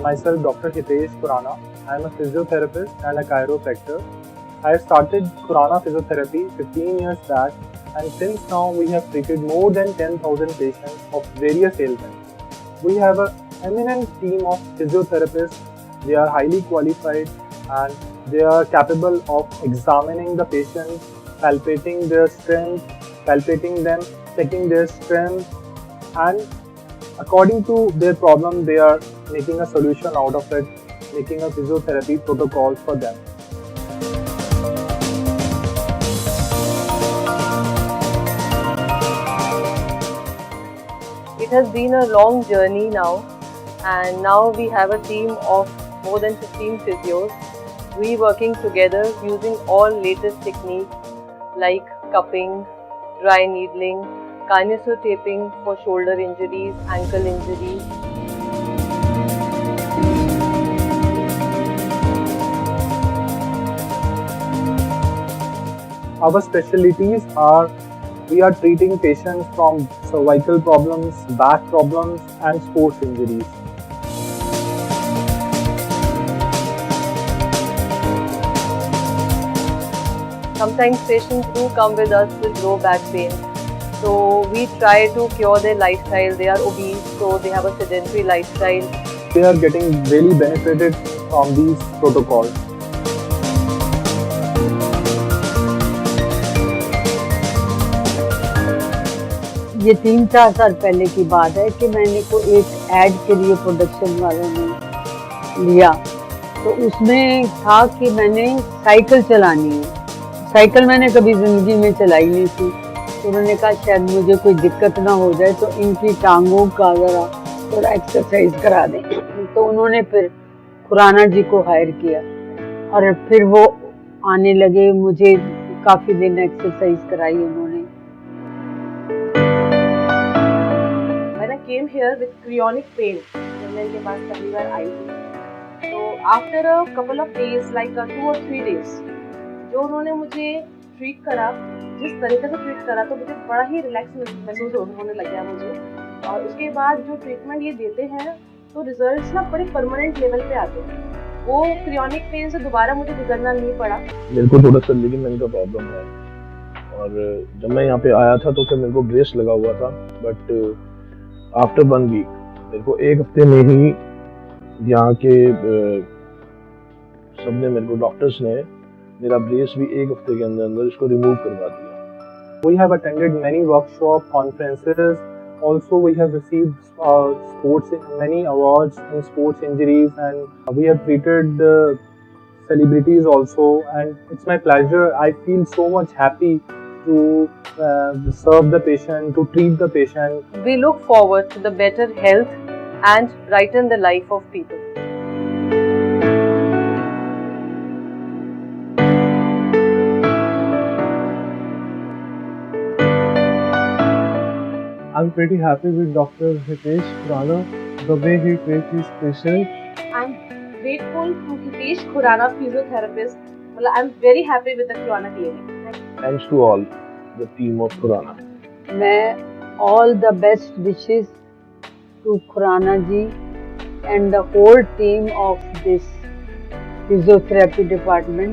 Myself, Dr. Hitesh Khurana. I am a physiotherapist and a chiropractor. I started Khurana Physiotherapy 15 years back, and since now we have treated more than 10,000 patients of various ailments. We have an eminent team of physiotherapists. They are highly qualified and they are capable of examining the patient, palpating their strength, palpating them, checking their strength, and according to their problem, they are making a solution out of it, making a physiotherapy protocol for them. It has been a long journey now, and now we have a team of more than 15 physios. We working together using all latest techniques like cupping, dry needling, kinesotaping for shoulder injuries, ankle injuries. Our specialties are we are treating patients from cervical problems, back problems, and sports injuries. Sometimes patients do come with us with low back pain. So we try to cure their lifestyle. They are obese, so they have a sedentary lifestyle. They are getting really benefited from these protocols. ये 3-4 साल पहले की बात है कि मैंने को एक ऐड के लिए प्रोडक्शन वालों ने लिया, तो उसमें था कि मैंने साइकिल चलानी है। साइकिल मैंने कभी ज़िंदगी में चलाई नहीं थी, तो उन्होंने कहा शायद मुझे कोई दिक्कत ना हो जाए तो इनकी टांगों का ज़रा थोड़ा एक्सरसाइज करा दें। तो उन्होंने फिर खुराना जी को हायर किया और फिर वो आने लगे, मुझे काफ़ी दिन एक्सरसाइज कराई उन्होंने। Came here with chronic pain जब मैं इनके पास पहली बार आई थी, तो after a couple of days like 2 or 3 days जो उन्होंने मुझे ट्रीट करा, जिस तरीके से ट्रीट करा, तो मुझे बड़ा ही रिलैक्स महसूस होने लग गया मुझे। और उसके बाद जो ट्रीटमेंट ये देते हैं तो रिजल्ट्स ना बड़े परमानेंट लेवल पे आते हैं। वो क्रियोनिक पेन से दोबारा मुझे गुजरना नहीं पड़ा। मेरे को थोड़ा सा लिगामेंट का प्रॉब्लम है और जब मैं यहाँ पे आया था तो फिर मेरे को ब्रेस लगा हुआ था, बट आफ्टर 1 वीक मेरे को 1 हफ्ते में ही यहाँ के सबने मेरे को डॉक्टर्स ने मेरा ब्रेस भी 1 हफ्ते के अंदर अंदर इसको रिमूव करवा दिया। We have attended many workshops, conferences. Also, we have received many awards in sports injuries, and we have treated celebrities also. And it's my pleasure. I feel so much happy to serve the patient, to treat the patient. We look forward to the better health and brighten the life of people. I'm pretty happy with Dr. Hitesh Khurana, the way he treats his patients. I'm grateful to Hitesh Khurana, physiotherapist. I'm very happy with the Khurana clinic. Thanks to all the team of Khurana. मैं all the best wishes to Khurana ji and the whole team of this physiotherapy department.